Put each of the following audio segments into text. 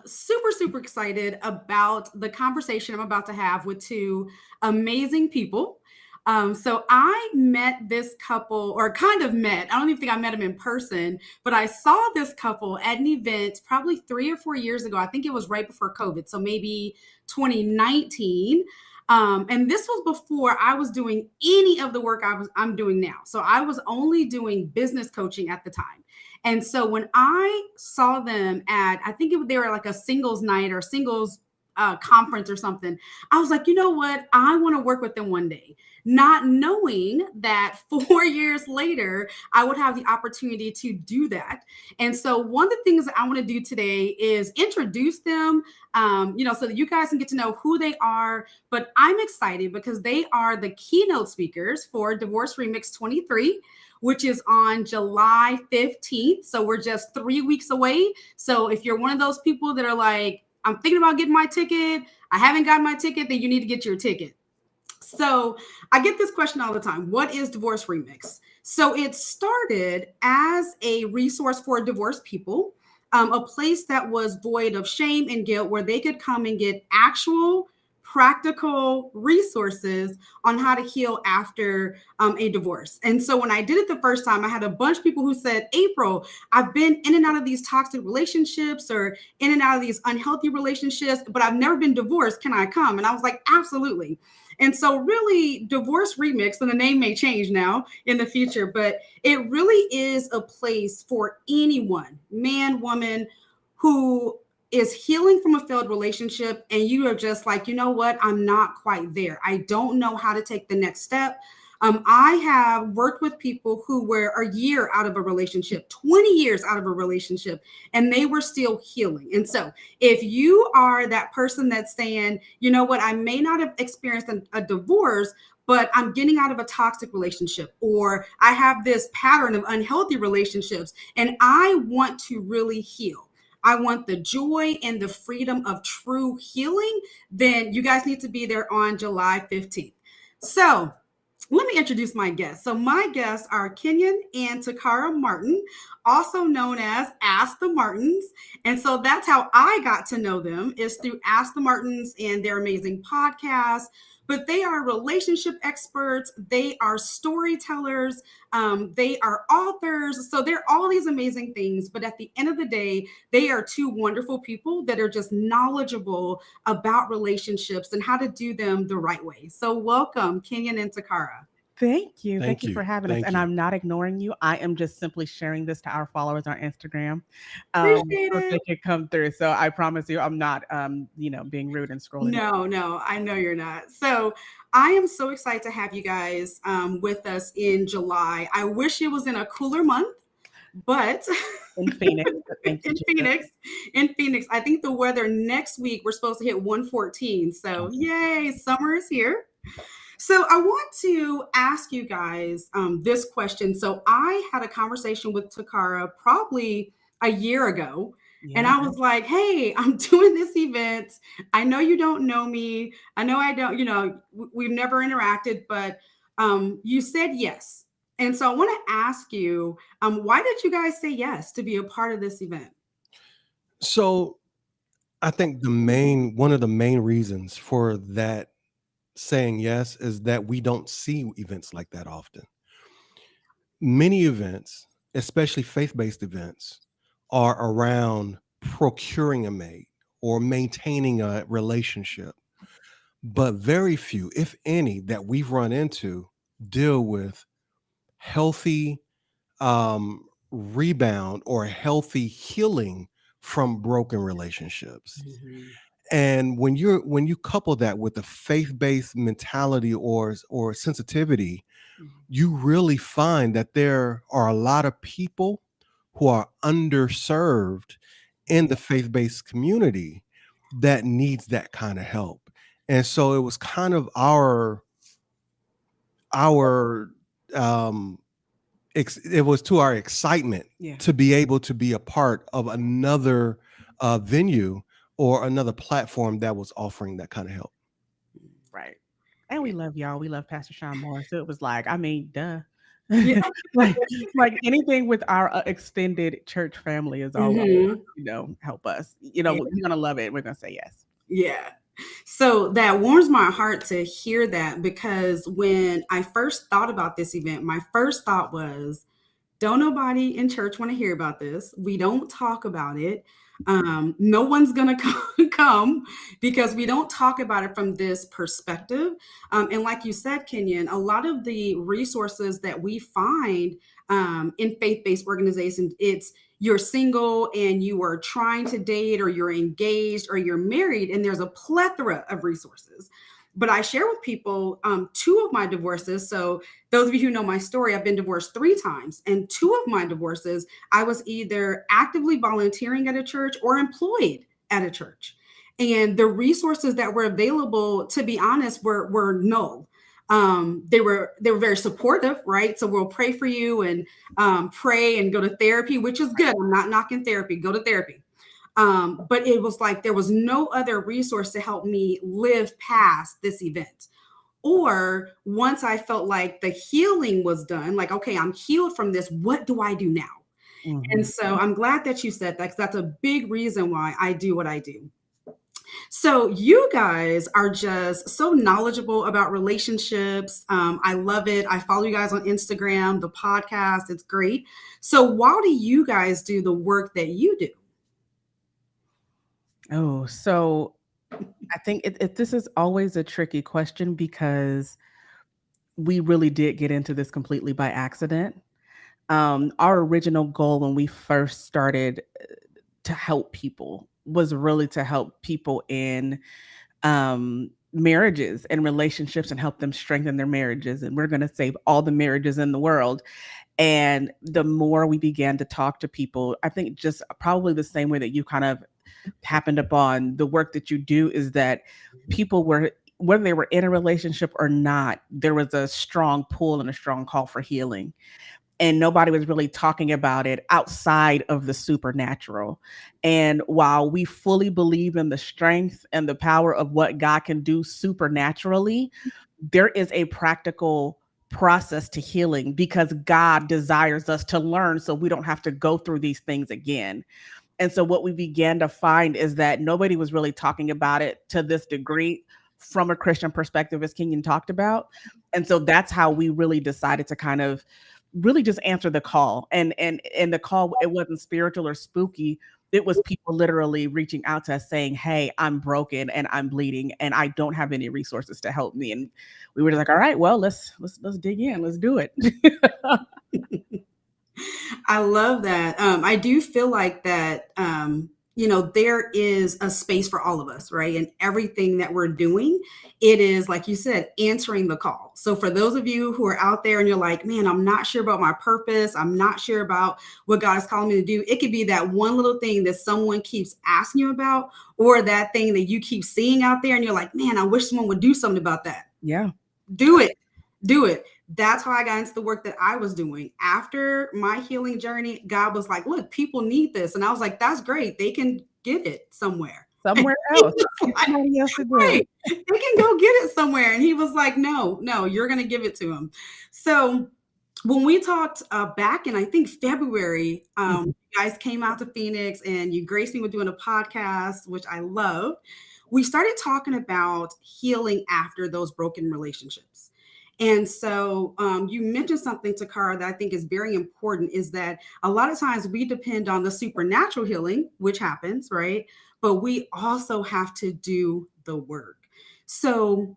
Super, super excited about the conversation I'm about to have with two amazing people. So I met this couple, or kind of met. I don't even think I met them in person, but I saw this couple at an event probably 3 or 4 years ago. I think it was right before COVID, so maybe 2019. And this was before I was doing any of the work I'm doing now. So I was only doing business coaching at the time. And so when I saw them at, I think they were like a singles night or singles conference or something, I was like, you know what? I want to work with them one day, not knowing that 4 years later, I would have the opportunity to do that. And so one of the things that I want to do today is introduce them, so that you guys can get to know who they are. But I'm excited because they are the keynote speakers for Divorce Remix 23, which is on July 15th. So we're just 3 weeks away. So if you're one of those people that are like, I'm thinking about getting my ticket, I haven't gotten my ticket, then you need to get your ticket. So I get this question all the time. What is Divorce Remix? So it started as a resource for divorced people, a place that was void of shame and guilt where they could come and get actual practical resources on how to heal after a divorce. And so when I did it the first time, I had a bunch of people who said, April, I've been in and out of these toxic relationships or in and out of these unhealthy relationships, but I've never been divorced. Can I come? And I was like, absolutely. And so really Divorce Remix, and the name may change now in the future, but it really is a place for anyone, man, woman, who is healing from a failed relationship and you are just like, you know what, I'm not quite there. I don't know how to take the next step. I have worked with people who were a year out of a relationship, 20 years out of a relationship, and they were still healing. And so if you are that person that's saying, you know what, I may not have experienced a divorce, but I'm getting out of a toxic relationship, or I have this pattern of unhealthy relationships, and I want to really heal. I want the joy and the freedom of true healing, then you guys need to be there on July 15th. So let me introduce my guests. So my guests are Kenyon and Taccara Martin, also known as Ask the Martins. And so that's how I got to know them, is through Ask the Martins and their amazing podcast. But they are relationship experts. They are storytellers. They are authors. So they're all these amazing things. But at the end of the day, they are two wonderful people that are just knowledgeable about relationships and how to do them the right way. So welcome, Kenyon and Taccara. Thank you. Thank Thank you for you. having us. Thank And you. I'm not ignoring you. I am just simply sharing this to our followers on Instagram, Appreciate so they it. can come through. So I promise you, I'm not, being rude and scrolling. No, no, I know you're not. So I am so excited to have you guys with us in July. I wish it was in a cooler month, but In Phoenix. But thank you, in Jesus. Phoenix, I think the weather next week we're supposed to hit 114. So Awesome. yay, summer is here. So I want to ask you guys this question. So I had a conversation with Takara probably a year ago, and Yeah. I was like, "Hey, I'm doing this event. I know you don't know me. I know I don't. We've never interacted, but you said yes." And so I want to ask you, why did you guys say yes to be a part of this event? So I think one of the main reasons for that saying yes is that we don't see events like that often. Many events, especially faith-based events, are around procuring a mate or maintaining a relationship. But very few, if any, that we've run into deal with healthy rebound or healthy healing from broken relationships. Mhm. And when you couple that with a faith-based mentality or sensitivity, you really find that there are a lot of people who are underserved in the faith-based community that needs that kind of help. And so it was kind of our um it was to our excitement Yeah. to be able to be a part of another venue or another platform that was offering that kind of help. Right. And we love y'all. We love Pastor Sean Moore. So it was like, I mean, duh. Yeah. like like anything with our extended church family is always, Mhm. help us. Yeah. We're gonna love it. We're gonna say yes. Yeah. So that warms my heart to hear that, because when I first thought about this event, my first thought was, don't nobody in church want to hear about this. We don't talk about it. No one's going to come because we don't talk about it from this perspective. And like you said, Kenyon, a lot of the resources that we find in faith-based organizations, it's you're single and you are trying to date, or you're engaged, or you're married, and there's a plethora of resources. But I share with people two of my divorces. So those of you who know my story, I've been divorced 3 times. And 2 of my divorces, I was either actively volunteering at a church or employed at a church. And the resources that were available, to be honest, were null. They were very supportive, right? So we'll pray for you and pray and go to therapy, which is good. I'm not knocking therapy. Go to therapy. But it was like there was no other resource to help me live past this event. Or once I felt like the healing was done, like, okay, I'm healed from this, what do I do now? And Mhm. so I'm glad that you said that, 'cause that's a big reason why I do what I do. So you guys are just so knowledgeable about relationships. I love it. I follow you guys on Instagram, the podcast. It's great. So why do you guys do the work that you do? Oh, so I think this is always a tricky question because we really did get into this completely by accident. Our original goal when we first started to help people was really to help people in marriages and relationships and help them strengthen their marriages. And we're going to save all the marriages in the world. And the more we began to talk to people, I think just probably the same way that you kind of happened upon the work that you do is that people were, whether they were in a relationship or not, there was a strong pull and a strong call for healing, and nobody was really talking about it outside of the supernatural. And while we fully believe in the strength and the power of what God can do supernaturally, there is a practical process to healing because God desires us to learn so we don't have to go through these things again. And so what we began to find is that nobody was really talking about it to this degree from a Christian perspective, as Kenyon talked about. And so that's how we really decided to kind of really just answer the call. And the call, it wasn't spiritual or spooky. It was people literally reaching out to us saying, "Hey, I'm broken and I'm bleeding and I don't have any resources to help me." And we were just like, "All right, well, let's dig in. Let's do it." I love that. I do feel like that, there is a space for all of us, right? And everything that we're doing, it is, like you said, answering the call. So for those of you who are out there and you're like, man, I'm not sure about my purpose, I'm not sure about what God is calling me to do, it could be that one little thing that someone keeps asking you about, or that thing that you keep seeing out there and you're like, man, I wish someone would do something about that. Yeah. Do it. Do it. That's how I got into the work that I was doing. After my healing journey, God was like, look, people need this. And I was like, that's great. They can get it somewhere. And Somewhere he else. was Get like, somebody else to do it. right. They can go get it somewhere. And he was like, no, no, you're going to give it to him. So when we talked back in, I think, February, Mhm. you guys came out to Phoenix and you graced me with doing a podcast, which I love. We started talking about healing after those broken relationships. And so you mentioned something, Takara, that I think is very important, is that a lot of times we depend on the supernatural healing, which happens, right? But we also have to do the work. So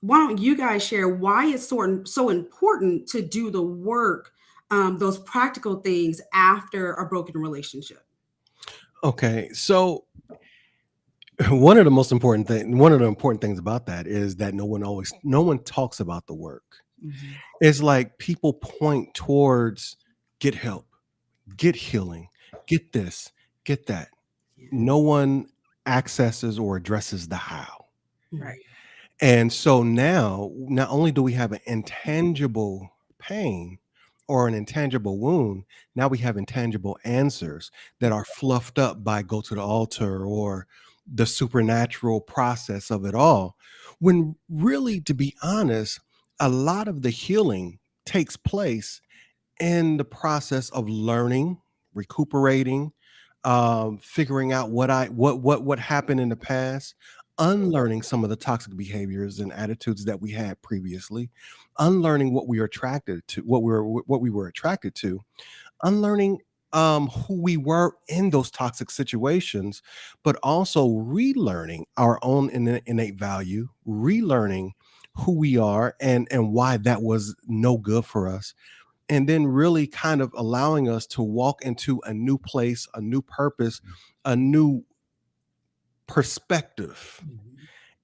why don't you guys share why it's so important to do the work, those practical things after a broken relationship? Okay, so one of the important things about that is that no one talks about the work. Mhm. It's like people point towards get help, get healing, get this, get that. Yeah. No one accesses or addresses the how. Mhm. Right. And so now, not only do we have an intangible pain or an intangible wound, now we have intangible answers that are fluffed up by go to the altar or the supernatural process of it all. When really, to be honest, a lot of the healing takes place in the process of learning, recuperating, figuring out what happened in the past, unlearning some of the toxic behaviors and attitudes that we had previously, unlearning what we were attracted to, what we were attracted to, unlearning who we were in those toxic situations, but also relearning our own innate value, relearning who we are and why that was no good for us, and then really kind of allowing us to walk into a new place, a new purpose, a new perspective,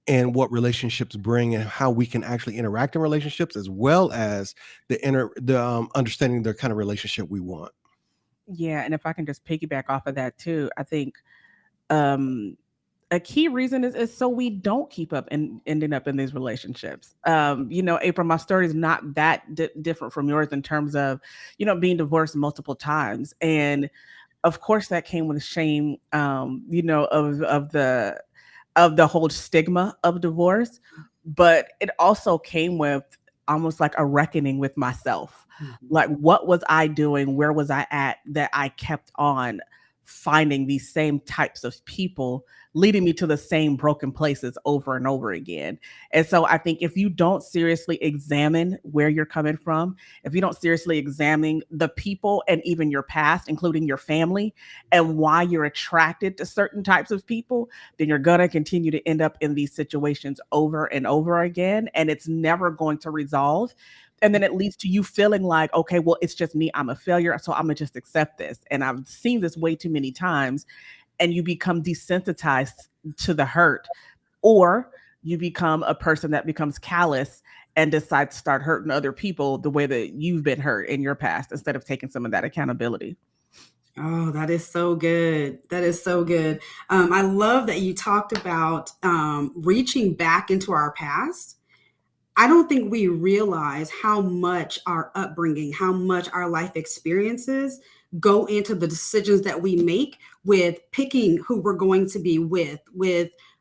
and what relationships bring and how we can actually interact in relationships, as well as the understanding the kind of relationship we want. Yeah, and if I can just piggyback off of that too, I think um a key reason is so we don't keep up and ending up in these relationships. April, my story is not that different from yours in terms of, being divorced multiple times. And of course that came with shame, of the whole stigma of divorce, but it also came with almost like a reckoning with myself. Like, what was I doing? Where was I at that I kept on finding these same types of people leading me to the same broken places over and over again? And so I think if you don't seriously examine where you're coming from, if you don't seriously examine the people and even your past, including your family, and why you're attracted to certain types of people, then you're going to continue to end up in these situations over and over again. And it's never going to resolve. And then it leads to you feeling like, okay, well, it's just me. I'm a failure. So I'm going to just accept this. And I've seen this way too many times. And you become desensitized to the hurt, or you become a person that becomes callous and decides to start hurting other people the way that you've been hurt in your past, instead of taking some of that accountability. Oh, that is so good. That is so good. I love that you talked about reaching back into our past. I don't think we realize how much our upbringing, how much our life experiences go into the decisions that we make with picking who we're going to be with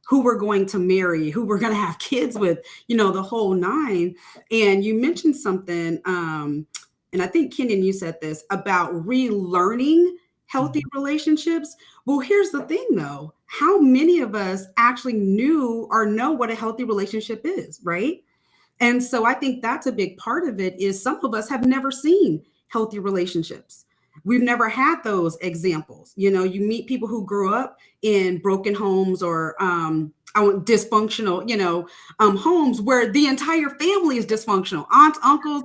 who we're going to marry, who we're going to have kids with, the whole nine. And you mentioned something, and I think Kenyon, you said this about relearning healthy relationships. Well, here's the thing though. How many of us actually knew or know what a healthy relationship is, right? And so I think that's a big part of it is some of us have never seen healthy relationships. We've never had those examples. You meet people who grew up in broken homes or dysfunctional, homes where the entire family is dysfunctional, aunts, uncles,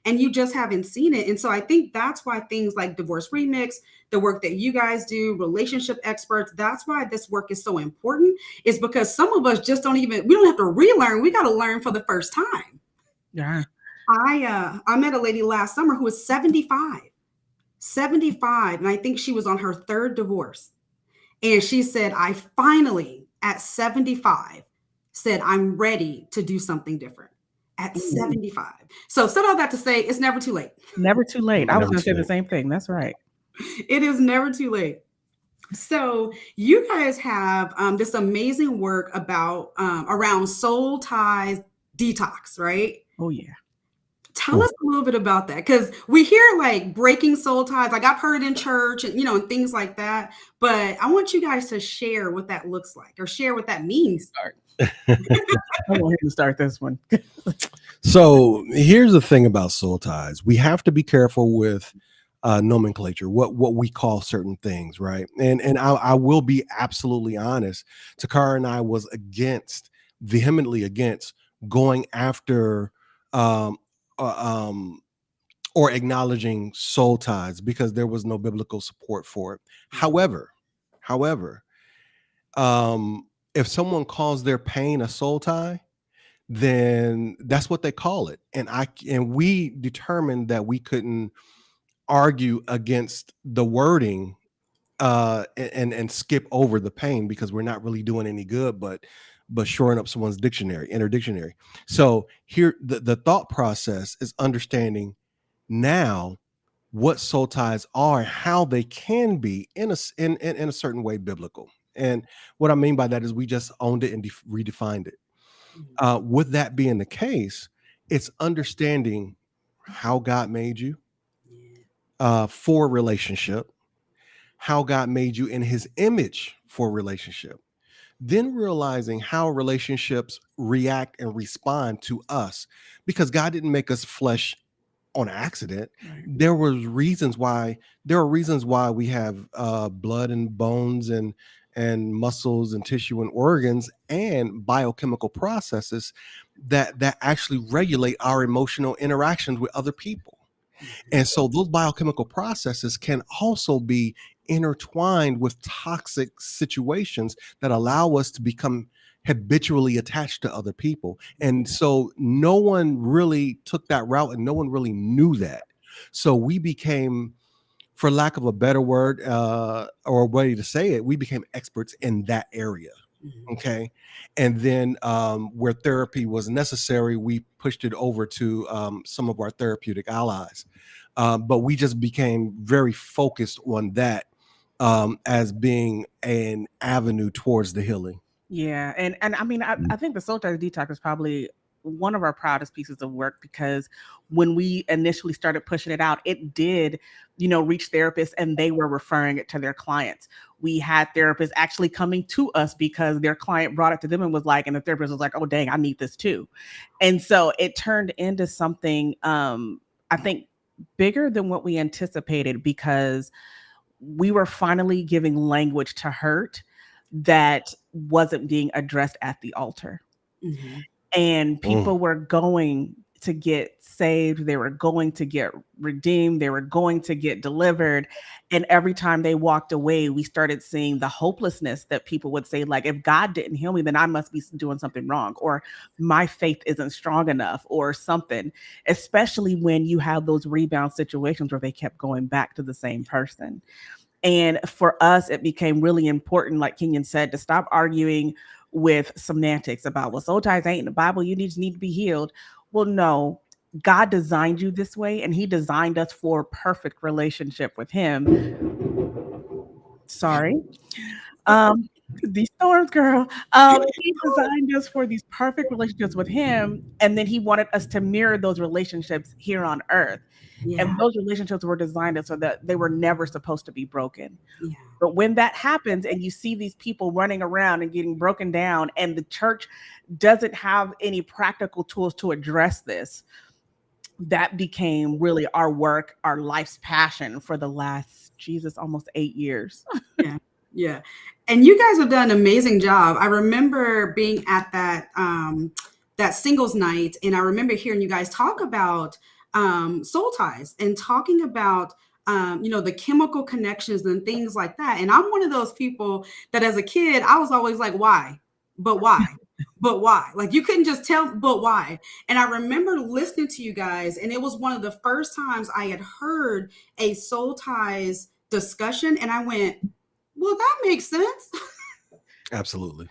and you just haven't seen it. And so I think that's why things like Divorce Remix, the work that you guys do, relationship experts, that's why this work is so important, is because some of us just we don't have to relearn. We got to learn for the first time. Yeah. I met a lady last summer who was 75, and I think she was on her third divorce. And she said, I finally, at 75, said, I'm ready to do something different at 75. So said all that to say, it's never too late. Never too late. I was Never going to too say the late. same thing. That's right. It is never too late. So you guys have this amazing work about around soul ties detox, right? Oh, yeah. Tell us a little bit about that, because we hear like breaking soul ties. Like I've heard it in church and and things like that. But I want you guys to share what that looks like or share what that means. I want him to start this one. So here's the thing about soul ties. We have to be careful with nomenclature, what we call certain things, right? And I will be absolutely honest. Taccara and I was vehemently against going after um, um, or acknowledging soul ties because there was no biblical support for it. However, if someone calls their pain a soul tie, then that's what they call it. And we determined that we couldn't argue against the wording and skip over the pain because we're not really doing any good, but shoring up someone's inner dictionary. So here the thought process is understanding now what soul ties are, how they can be in a certain way biblical. And what I mean by that is we just owned it and redefined it. With that being the case, it's understanding how God made you, for relationship, how God made you in his image for relationship, then realizing how relationships react and respond to us, because God didn't make us flesh on accident. Right. There are reasons why we have blood and bones and muscles and tissue and organs and biochemical processes that actually regulate our emotional interactions with other people. And so those biochemical processes can also be intertwined with toxic situations that allow us to become habitually attached to other people. And so no one really took that route and no one really knew that. So we became, for lack of a better word or a way to say it, we became experts in that area. Okay. And then where therapy was necessary, we pushed it over to some of our therapeutic allies. But we just became very focused on that as being an avenue towards the healing. Yeah, and I mean, I think the Soul Ties Detox is probably one of our proudest pieces of work, because when we initially started pushing it out, it did, reach therapists and they were referring it to their clients. We had therapists actually coming to us because their client brought it to them and was like, and the therapist was like, oh, dang, I need this too. And so it turned into something, I think, bigger than what we anticipated, because we were finally giving language to hurt that wasn't being addressed at the altar. And people were going to get saved, they were going to get redeemed, they were going to get delivered. And every time they walked away, we started seeing the hopelessness that people would say, like, if God didn't heal me, then I must be doing something wrong, or my faith isn't strong enough, or something, especially when you have those rebound situations where they kept going back to the same person. And for us, it became really important, like Kenyon said, to stop arguing with semantics about, well, soul ties ain't in the Bible, you need to be healed. Well, no, God designed you this way, and he designed us for perfect relationship with him. Sorry. These storms, girl. He designed us for these perfect relationships with him, and then he wanted us to mirror those relationships here on earth. Yeah. And those relationships were designed so that they were never supposed to be broken. Yeah. But when that happens and you see these people running around and getting broken down, and the church doesn't have any practical tools to address this, that became really our work, our life's passion for the last, almost 8 years. Yeah. Yeah. And you guys have done an amazing job. I remember being at that singles night, and I remember hearing you guys talk about soul ties and talking about the chemical connections and things like that. And I'm one of those people that as a kid, I was always like, why? But why? But why? Like, you couldn't just tell, but why? And I remember listening to you guys, and it was one of the first times I had heard a soul ties discussion, and I went, well, that makes sense. Absolutely.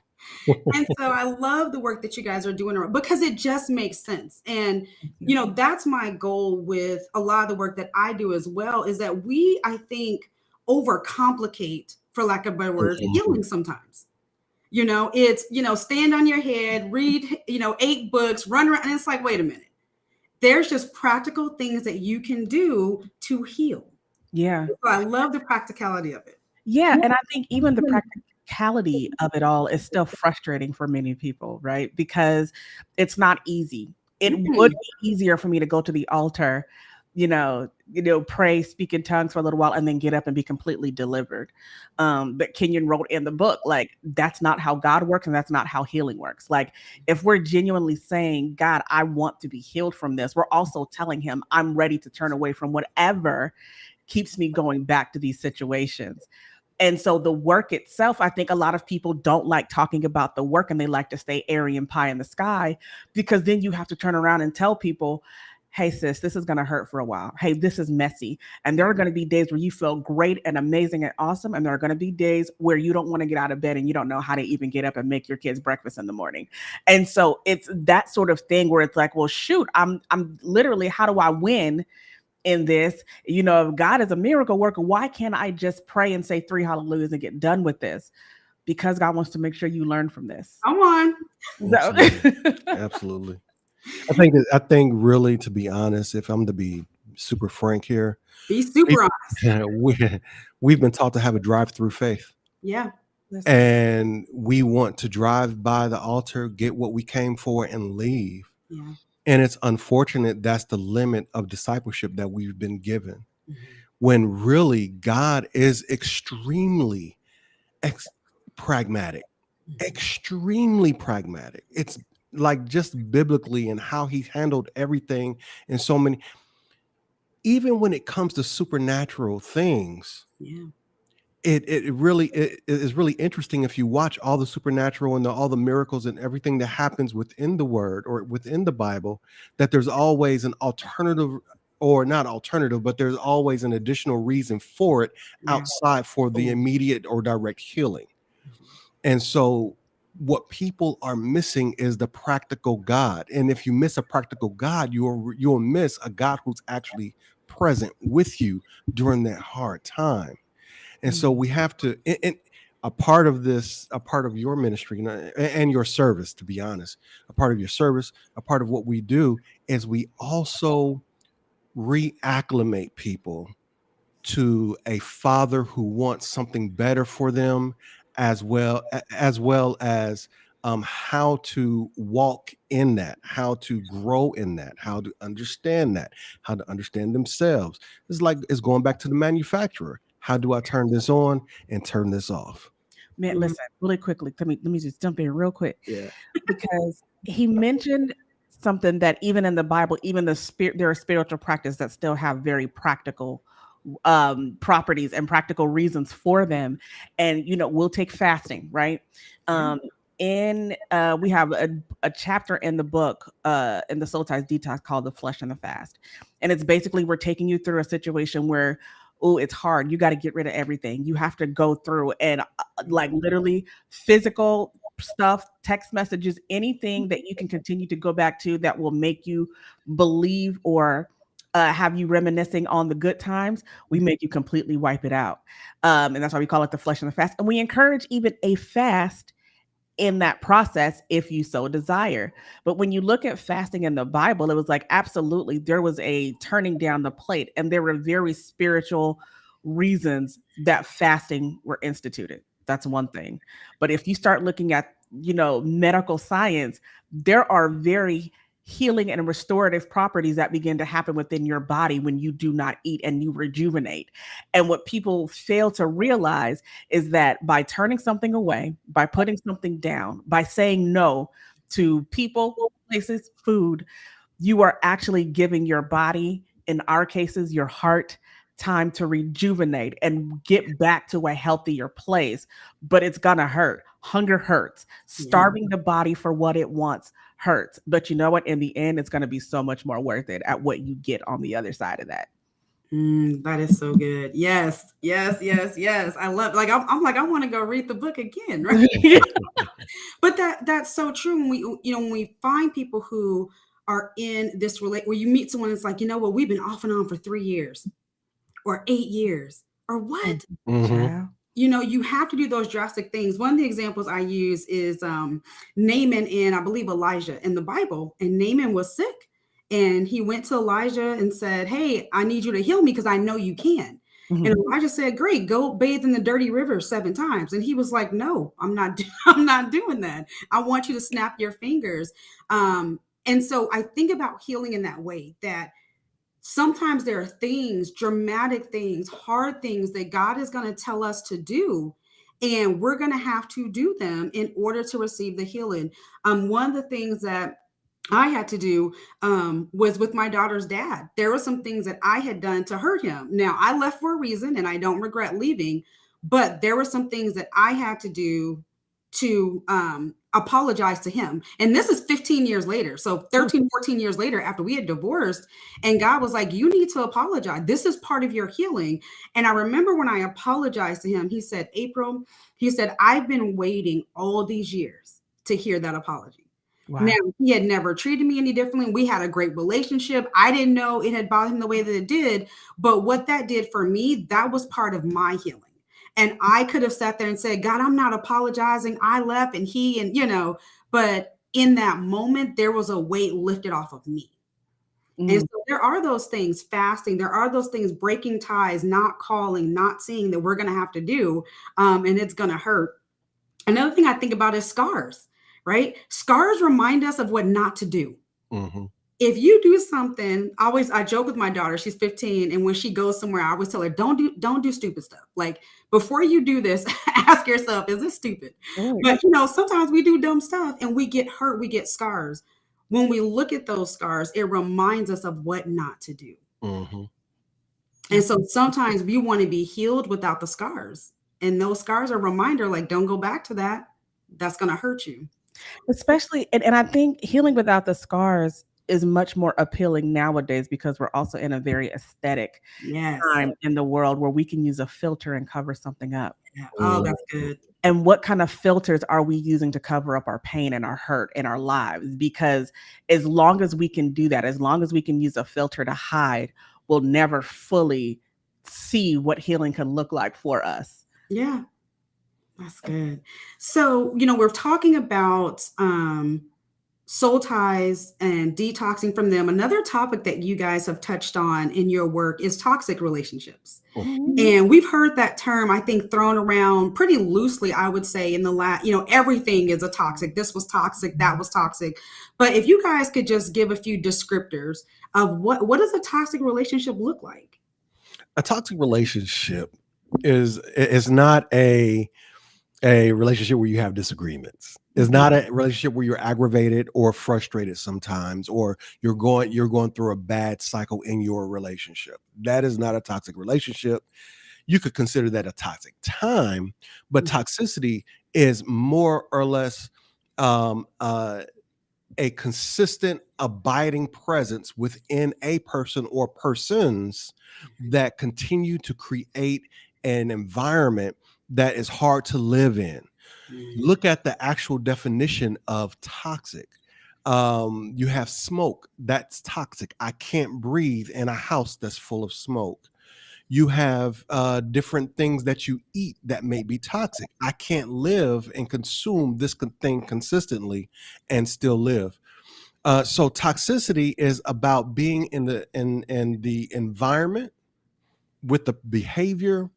And so I love the work that you guys are doing because it just makes sense. And, that's my goal with a lot of the work that I do as well, is that we, I think, overcomplicate, for lack of better words, healing sometimes. It's, stand on your head, read, 8 books, run around. And it's like, wait a minute. There's just practical things that you can do to heal. Yeah. So I love the practicality of it. Yeah. And I think even the practicality of it all is still frustrating for many people, right? Because it's not easy. It would be easier for me to go to the altar, pray, speak in tongues for a little while, and then get up and be completely delivered. But Kenyon wrote in the book, like, that's not how God works, and that's not how healing works. Like, if we're genuinely saying, God, I want to be healed from this, we're also telling him, I'm ready to turn away from whatever keeps me going back to these situations. And so the work itself, I think a lot of people don't like talking about the work, and they like to stay airy and pie in the sky, because then you have to turn around and tell people, hey, sis, this is going to hurt for a while. Hey, this is messy. And there are going to be days where you feel great and amazing and awesome. And there are going to be days where you don't want to get out of bed and you don't know how to even get up and make your kids breakfast in the morning. And so it's that sort of thing where it's like, well, shoot, I'm literally, how do I win in this? If God is a miracle worker, why can't I just pray and say 3 hallelujahs and get done with this? Because God wants to make sure you learn from this. Come on. Absolutely. Absolutely. I think really, to be honest, if I'm to be super frank here. Be super We, honest. we've been taught to have a drive-through faith. Yeah. Listen, And we want to drive by the altar, get what we came for, and leave. Yeah. And it's unfortunate that's the limit of discipleship that we've been given. Mhm. When really God is extremely pragmatic, extremely pragmatic. It's like just biblically and how he handled everything in so many, even when it comes to supernatural things. Yeah. It really it is really interesting if you watch all the supernatural and all the miracles and everything that happens within the word or within the Bible, that there's always an alternative, or not alternative, but there's always an additional reason for it Yeah. outside for the immediate or direct healing. And so what people are missing is the practical God. And if you miss a practical God, you'll miss a God who's actually present with you during that hard time. And so we have to, and a part of this, a part of your ministry and your service, to be honest, a part of your service, a part of what we do is we also reacclimate people to a father who wants something better for them, as well as how to walk in that, how to grow in that, how to understand that, how to understand themselves. It's going back to the manufacturer. How do I turn this on and turn this off? man, Mhm. listen, really quickly. Let me just jump in real quick Yeah. because he mentioned something that even in the Bible, even there are spiritual practices that still have very practical properties and practical reasons for them. And we'll take fasting, right? Um in We have a chapter in the book in the Soul Ties Detox called The Flesh and the Fast. And it's basically we're taking you through a situation where, oh, it's hard. You got to get rid of everything. You have to go through and like literally physical stuff, text messages, anything that you can continue to go back to that will make you believe or have you reminiscing on the good times. We make you completely wipe it out. And that's why we call it the flesh and the fast. And we encourage even a fast in that process if you so desire. But when you look at fasting in the Bible, it was like absolutely there was a turning down the plate, and there were very spiritual reasons that fasting were instituted. That's one thing. But if you start looking at, medical science, there are very healing and restorative properties that begin to happen within your body when you do not eat and you rejuvenate. And what people fail to realize is that by turning something away, by putting something down, by saying no to people, places, food, you are actually giving your body, in our cases, your heart, time to rejuvenate and get back to a healthier place. But it's gonna hurt. Hunger hurts. Starving the body for what it wants hurts. But you know what? In the end, it's gonna be so much more worth it at what you get on the other side of that. That is so good. Yes, yes, yes, yes. I love. Like I'm like I want to go read the book again, right? But that's so true. When we find people who are in this where you meet someone, it's like, well, we've been off and on for 3 years or 8 years or what? Mhm. Child. You have to do those drastic things. One of the examples I use is Naaman and I believe Elijah in the Bible. And Naaman was sick. And he went to Elijah and said, hey, I need you to heal me because I know you can. And Mhm. Elijah said, great, go bathe in the dirty river 7 times. And he was like, no, I'm not, I'm not doing that. I want you to snap your fingers. And so I think about healing in that way, that sometimes there are things, dramatic things, hard things that God is going to tell us to do. And we're going to have to do them in order to receive the healing. One of the things that I had to do was with my daughter's dad. There were some things that I had done to hurt him. Now, I left for a reason and I don't regret leaving, but there were some things that I had to do to apologize to him. And this is 15 years later. So 13, 14 years later, after we had divorced, and God was like, you need to apologize. This is part of your healing. And I remember when I apologized to him, he said, April, he said, I've been waiting all these years to hear that apology. Wow. Now, he had never treated me any differently. We had a great relationship. I didn't know it had bothered him the way that it did. But what that did for me, that was part of my healing. And I could have sat there and said, God, I'm not apologizing. I left and but in that moment, there was a weight lifted off of me. And so there are those things, fasting, there are those things, breaking ties, not calling, not seeing, that we're going to have to do. And it's going to hurt. Another thing I think about is scars, right? Scars remind us of what not to do. Mm-hmm. If you do something, I joke with my daughter, she's 15, and when she goes somewhere, I always tell her, don't do stupid stuff. Like, before you do this, ask yourself, is this stupid? But sometimes we do dumb stuff and we get hurt, we get scars. When we look at those scars, it reminds us of what not to do. Mm-hmm. And so sometimes we want to be healed without the scars. And those scars are a reminder, like, don't go back to that. That's going to hurt you. Especially, and I think healing without the scars is much more appealing nowadays because we're also in a very aesthetic time in the world where we can use a filter and cover something up. Yeah. Oh, that's good. And what kind of filters are we using to cover up our pain and our hurt in our lives? Because as long as we can do that, as long as we can use a filter to hide, we'll never fully see what healing can look like for us. Yeah, that's good. So, we're talking about soul ties and detoxing from them. Another topic that you guys have touched on in your work is toxic relationships. Mm-hmm. And we've heard that term, I think, thrown around pretty loosely, I would say, in the last, everything is a toxic. This was toxic, that was toxic. But if you guys could just give a few descriptors of what does a toxic relationship look like? A toxic relationship is not a relationship where you have disagreements. It's not a relationship where you're aggravated or frustrated sometimes, or you're going through a bad cycle in your relationship. That is not a toxic relationship. You could consider that a toxic time, but toxicity is more or less a consistent, abiding presence within a person or persons that continue to create an environment that is hard to live in. Look at the actual definition of toxic. You have smoke, that's toxic. I can't breathe in a house that's full of smoke. You have different things that you eat that may be toxic. I can't live and consume this thing consistently and still live. So toxicity is about being in the environment with the behavior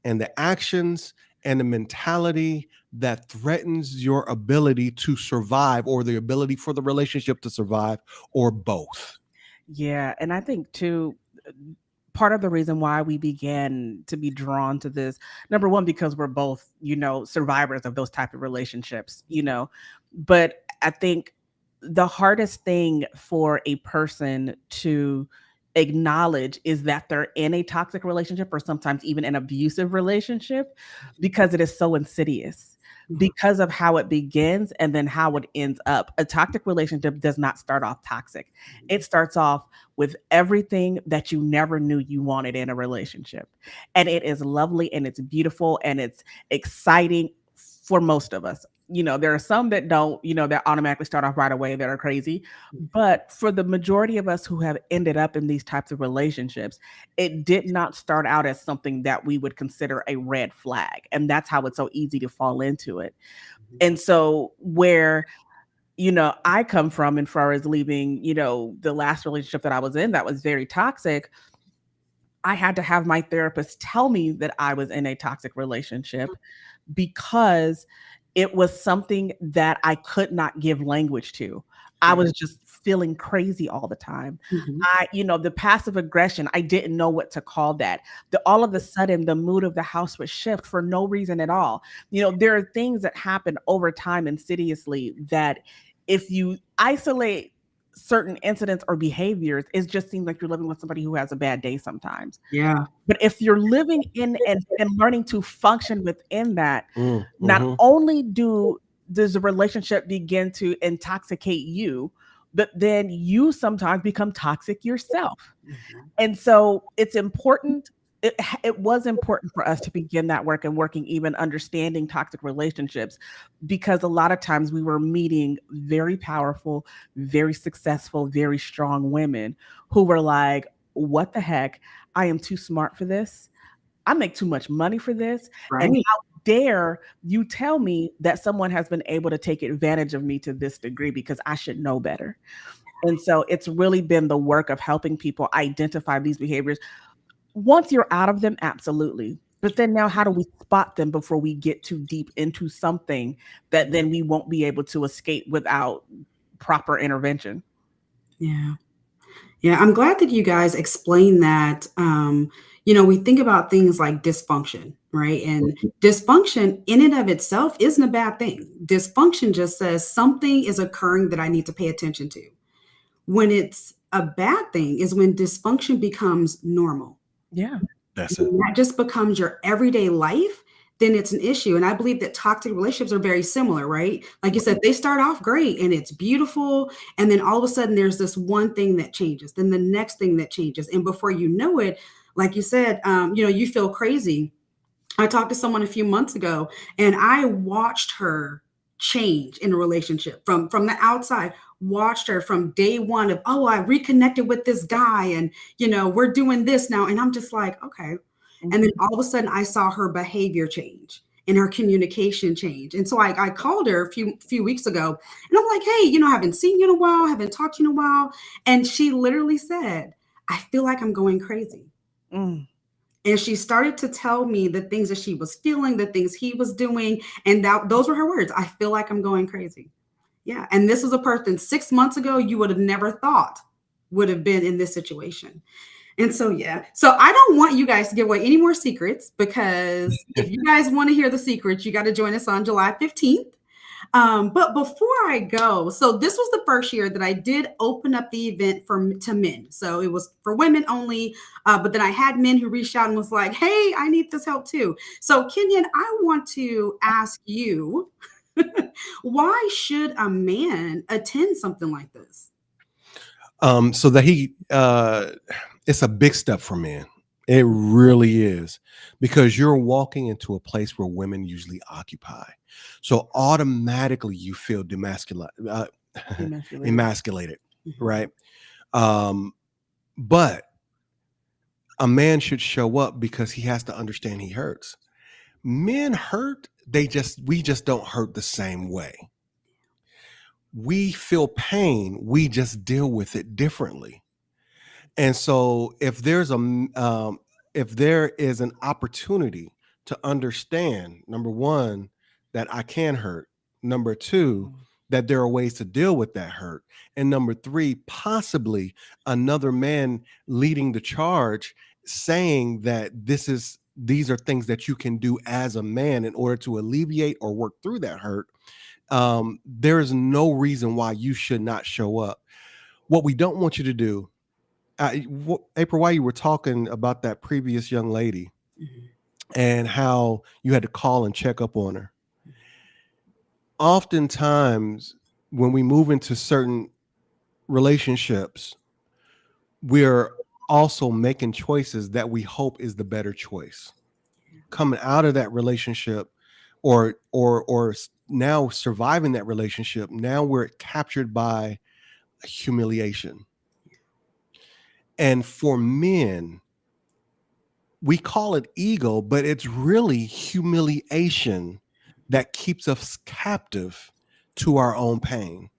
and the actions and the mentality that threatens your ability to survive, or the ability for the relationship to survive, or both. Yeah. And I think too, part of the reason why we began to be drawn to this, number one, because we're both, survivors of those type of relationships, but I think the hardest thing for a person to acknowledge is that they're in a toxic relationship or sometimes even an abusive relationship, because it is so insidious, because of how it begins and then how it ends up. A toxic relationship does not start off toxic. It starts off with everything that you never knew you wanted in a relationship. And it is lovely and it's beautiful and it's exciting for most of us. There are some that don't, that automatically start off right away that are crazy. But for the majority of us who have ended up in these types of relationships, it did not start out as something that we would consider a red flag. And that's how it's so easy to fall into it. And so where, I come from, as far as leaving, the last relationship that I was in that was very toxic, I had to have my therapist tell me that I was in a toxic relationship because it was something that I could not give language to. I was just feeling crazy all the time. The passive aggression, I didn't know what to call that. All of a sudden, the mood of the house would shift for no reason at all. There are things that happen over time insidiously that if you isolate certain incidents or behaviors, it just seems like you're living with somebody who has a bad day sometimes. Yeah. But if you're living in and learning to function within that, not only does the relationship begin to intoxicate you, but then you sometimes become toxic yourself. And so it's important. It was important for us to begin that work and working, even understanding toxic relationships, because a lot of times we were meeting very powerful, very successful, very strong women who were like, what the heck? I am too smart for this. I make too much money for this. Right. And how dare you tell me that someone has been able to take advantage of me to this degree, because I should know better. And so it's really been the work of helping people identify these behaviors. Once you're out of them, absolutely. But then now, how do we spot them before we get too deep into something that then we won't be able to escape without proper intervention? Yeah. Yeah, I'm glad that you guys explain that. We think about things like dysfunction, right? And dysfunction in and of itself isn't a bad thing. Dysfunction just says something is occurring that I need to pay attention to. When it's a bad thing is when dysfunction becomes normal. Yeah. That's it. When that just becomes your everyday life, then it's an issue. And I believe that toxic relationships are very similar, right? Like you said, they start off great and it's beautiful. And then all of a sudden there's this one thing that changes, then the next thing that changes. And before you know it, like you said, you feel crazy. I talked to someone a few months ago and I watched her change in a relationship from the outside, watched her from day one of, oh, I reconnected with this guy and, we're doing this now. And I'm just like, okay. And then all of a sudden I saw her behavior change and her communication change. And so I called her a few weeks ago and I'm like, hey, I haven't seen you in a while, haven't talked to you in a while. And she literally said, I feel like I'm going crazy. Mm. And she started to tell me the things that she was feeling, the things he was doing. And those were her words. I feel like I'm going crazy. Yeah. And this was a person 6 months ago you would have never thought would have been in this situation. And so, yeah. So I don't want you guys to give away any more secrets because if you guys want to hear the secrets, you got to join us on July 15th. But before I go, so this was the first year that I did open up the event to men. So it was for women only. But then I had men who reached out and was like, hey, I need this help too. So Kenyon, I want to ask you, why should a man attend something like this? So that it's a big step for men. It really is, because you're walking into a place where women usually occupy. So automatically you feel emasculated, right? But a man should show up because he has to understand he hurts. Men hurt, we just don't hurt the same way. We feel pain, we just deal with it differently. And so if there is an opportunity to understand, number one, that I can hurt, number two, that there are ways to deal with that hurt, and number three, possibly another man leading the charge, saying that these are things that you can do as a man in order to alleviate or work through that hurt. There is no reason why you should not show up. What we don't want you to do, April, while you were talking about that previous young lady and how you had to call and check up on her, oftentimes when we move into certain relationships, we're also making choices that we hope is the better choice. Coming out of that relationship or now surviving that relationship, now we're captured by humiliation. And for men, we call it ego, but it's really humiliation that keeps us captive to our own pain.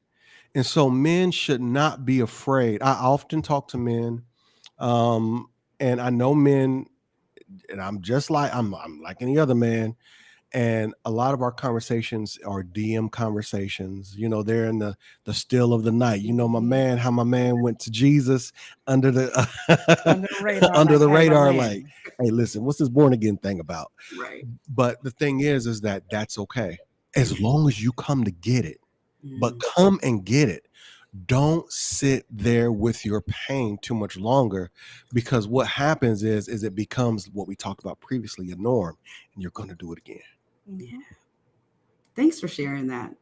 And so men should not be afraid. I often talk to men, and I know men, and I'm like any other man. And a lot of our conversations are DM conversations. They're in the still of the night. How my man went to Jesus under the under the radar, like, hey, listen, what's this born again thing about? Right. But the thing is that that's okay as long as you come to get it. But come and get it. Don't sit there with your pain too much longer, because what happens is it becomes what we talked about previously, a norm, and you're going to do it again. Yeah. Thanks for sharing that.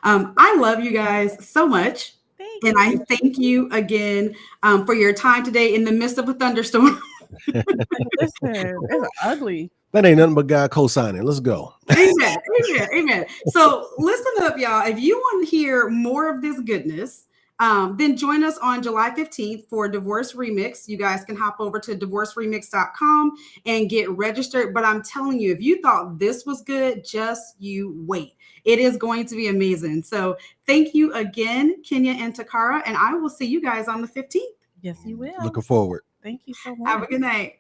I love you guys so much. And I thank you again for your time today in the midst of a thunderstorm. Listen, it's ugly. That ain't nothing but God co-signing. Let's go. Amen. So listen up, y'all. If you want to hear more of this goodness, Then join us on July 15th for Divorce Remix. You guys can hop over to divorceremix.com and get registered. But I'm telling you, if you thought this was good, just you wait. It is going to be amazing. So thank you again, Kenyon and Taccara, and I will see you guys on the 15th. Yes, you will. Looking forward. Thank you so much. Have a good night.